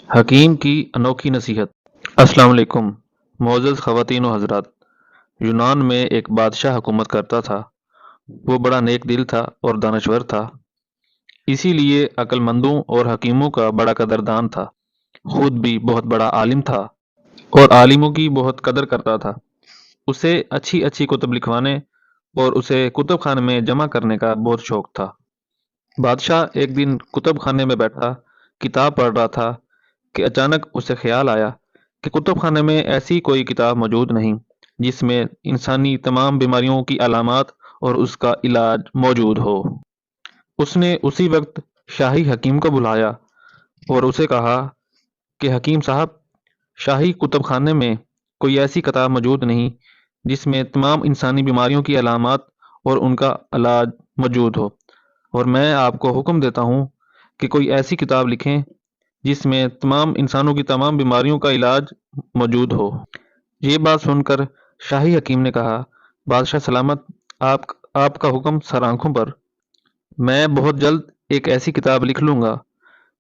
حکیم کی انوکھی نصیحت۔ السلام علیکم معزز خواتین و حضرات۔ یونان میں ایک بادشاہ حکومت کرتا تھا۔ وہ بڑا نیک دل تھا اور دانشور تھا، اسی لیے عقل مندوں اور حکیموں کا بڑا قدردان تھا۔ خود بھی بہت بڑا عالم تھا اور عالموں کی بہت قدر کرتا تھا۔ اسے اچھی اچھی کتب لکھوانے اور اسے کتب خانے میں جمع کرنے کا بہت شوق تھا۔ بادشاہ ایک دن کتب خانے میں بیٹھا کتاب پڑھ رہا تھا کہ اچانک اسے خیال آیا کہ کتب خانے میں ایسی کوئی کتاب موجود نہیں جس میں انسانی تمام بیماریوں کی علامات اور اس کا علاج موجود ہو۔ اس نے اسی وقت شاہی حکیم کو بلایا اور اسے کہا کہ حکیم صاحب، شاہی کتب خانے میں کوئی ایسی کتاب موجود نہیں جس میں تمام انسانی بیماریوں کی علامات اور ان کا علاج موجود ہو، اور میں آپ کو حکم دیتا ہوں کہ کوئی ایسی کتاب لکھیں جس میں تمام انسانوں کی تمام بیماریوں کا علاج موجود ہو۔ یہ بات سن کر شاہی حکیم نے کہا، بادشاہ سلامت، آپ آپ کا حکم سر آنکھوں پر۔ میں بہت جلد ایک ایسی کتاب لکھ لوں گا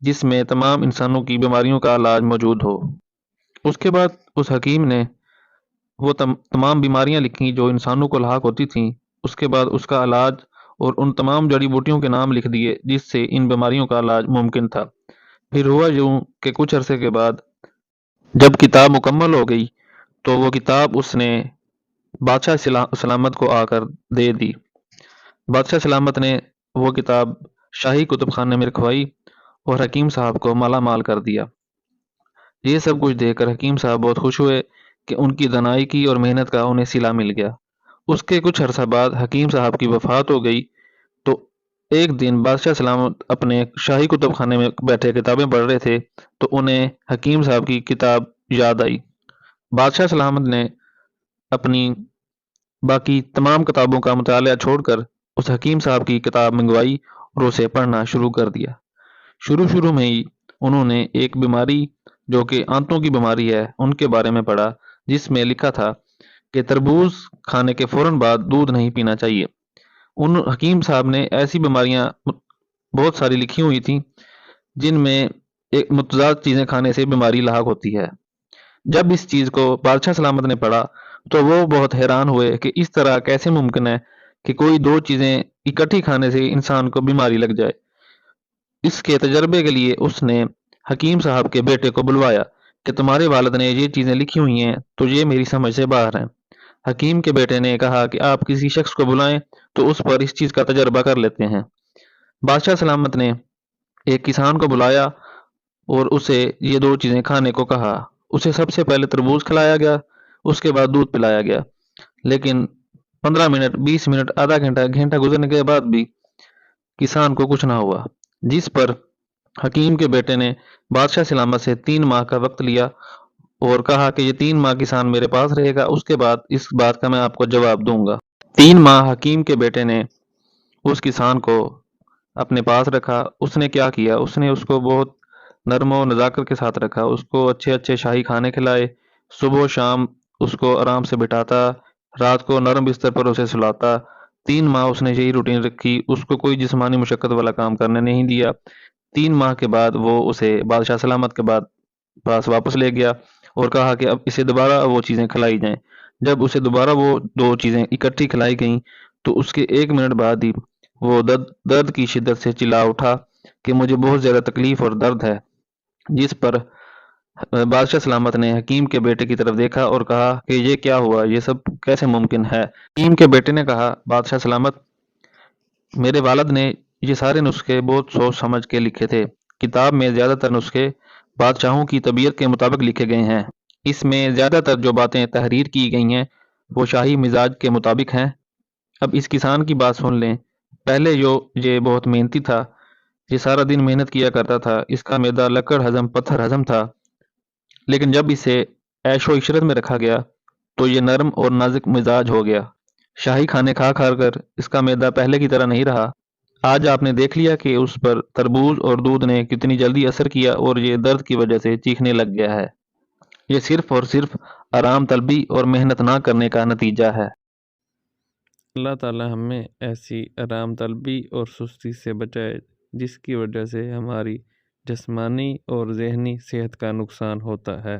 جس میں تمام انسانوں کی بیماریوں کا علاج موجود ہو۔ اس کے بعد اس حکیم نے وہ تمام بیماریاں لکھیں جو انسانوں کو لاحق ہوتی تھیں۔ اس کے بعد اس کا علاج اور ان تمام جڑی بوٹیوں کے نام لکھ دیے جس سے ان بیماریوں کا علاج ممکن تھا۔ پھر ہوا یوں کہ کچھ عرصے کے بعد جب کتاب مکمل ہو گئی تو وہ کتاب اس نے بادشاہ سلامت کو آ کر دے دی۔ بادشاہ سلامت نے وہ کتاب شاہی کتب خانے میں رکھوائی اور حکیم صاحب کو مالا مال کر دیا۔ یہ سب کچھ دیکھ کر حکیم صاحب بہت خوش ہوئے کہ ان کی دانائی کی اور محنت کا انہیں صلہ مل گیا۔ اس کے کچھ عرصہ بعد حکیم صاحب کی وفات ہو گئی تو ایک دن بادشاہ سلامت اپنے شاہی کتب خانے میں بیٹھے کتابیں پڑھ رہے تھے تو انہیں حکیم صاحب کی کتاب یاد آئی۔ بادشاہ سلامت نے اپنی باقی تمام کتابوں کا مطالعہ چھوڑ کر اس حکیم صاحب کی کتاب منگوائی اور اسے پڑھنا شروع کر دیا۔ شروع میں ہی انہوں نے ایک بیماری جو کہ آنتوں کی بیماری ہے ان کے بارے میں پڑھا، جس میں لکھا تھا کہ تربوز کھانے کے فوراً بعد دودھ نہیں پینا چاہیے۔ ان حکیم صاحب نے ایسی بیماریاں بہت ساری لکھی ہوئی تھیں جن میں ایک متضاد چیزیں کھانے سے بیماری لاحق ہوتی ہے۔ جب اس چیز کو بادشاہ سلامت نے پڑھا تو وہ بہت حیران ہوئے کہ اس طرح کیسے ممکن ہے کہ کوئی دو چیزیں اکٹھی کھانے سے انسان کو بیماری لگ جائے۔ اس کے تجربے کے لیے اس نے حکیم صاحب کے بیٹے کو بلوایا کہ تمہارے والد نے یہ چیزیں لکھی ہوئی ہیں تو یہ میری سمجھ سے باہر ہیں۔ حکیم کے بیٹے نے کہا کہ آپ کسی شخص کو بلائیں تو اس پر اس چیز کا تجربہ کر لیتے ہیں۔ بادشاہ سلامت نے ایک کسان کو بلایا اور اسے یہ دو چیزیں کھانے کو کہا۔ اسے سب سے پہلے تربوز کھلایا گیا، اس کے بعد دودھ پلایا گیا، لیکن 15 منٹ، 20 منٹ، آدھا گھنٹہ، گھنٹہ گزرنے کے بعد بھی کسان کو کچھ نہ ہوا، جس پر حکیم کے بیٹے نے بادشاہ سلامت سے 3 ماہ کا وقت لیا اور کہا کہ یہ 3 ماہ کسان میرے پاس رہے گا، اس کے بعد اس بات کا میں آپ کو جواب دوں گا۔ 3 ماہ حکیم کے بیٹے نے اس کسان کو اپنے پاس رکھا۔ اس نے کیا کیا، اس نے اس کو بہت نرم و نزاکت کے ساتھ رکھا، اس کو اچھے اچھے شاہی کھانے کھلائے، صبح و شام اس کو آرام سے بٹھاتا، رات کو نرم بستر پر اسے سلاتا۔ 3 ماہ اس نے یہی روٹین رکھی، اس کو کوئی جسمانی مشقت والا کام کرنے نہیں دیا۔ 3 ماہ کے بعد وہ اسے بادشاہ سلامت کے بعد پاس واپس لے گیا اور کہا کہ اب اسے دوبارہ وہ چیزیں کھلائی جائیں۔ جب اسے دوبارہ وہ دو چیزیں اکٹھی کھلائی گئیں تو اس کے 1 منٹ بعد ہی وہ درد کی شدت سے چلا اٹھا کہ مجھے بہت زیادہ تکلیف اور درد ہے، جس پر بادشاہ سلامت نے حکیم کے بیٹے کی طرف دیکھا اور کہا کہ یہ کیا ہوا، یہ سب کیسے ممکن ہے۔ حکیم کے بیٹے نے کہا، بادشاہ سلامت، میرے والد نے یہ سارے نسخے بہت سوچ سمجھ کے لکھے تھے۔ کتاب میں زیادہ تر نسخے بادشاہوں کی طبیعت کے مطابق لکھے گئے ہیں۔ اس میں زیادہ تر جو باتیں تحریر کی گئی ہیں وہ شاہی مزاج کے مطابق ہیں۔ اب اس کسان کی بات سن لیں۔ پہلے یہ بہت محنتی تھا، یہ سارا دن محنت کیا کرتا تھا، اس کا معدہ لکڑ ہضم پتھر ہضم تھا، لیکن جب اسے عیش و عشرت میں رکھا گیا تو یہ نرم اور نازک مزاج ہو گیا۔ شاہی کھانے کھا کھا کر اس کا معدہ پہلے کی طرح نہیں رہا۔ آج آپ نے دیکھ لیا کہ اس پر تربوز اور دودھ نے کتنی جلدی اثر کیا اور یہ درد کی وجہ سے چیخنے لگ گیا ہے۔ یہ صرف اور صرف آرام طلبی اور محنت نہ کرنے کا نتیجہ ہے۔ اللہ تعالی ہمیں ایسی آرام طلبی اور سستی سے بچائے جس کی وجہ سے ہماری جسمانی اور ذہنی صحت کا نقصان ہوتا ہے۔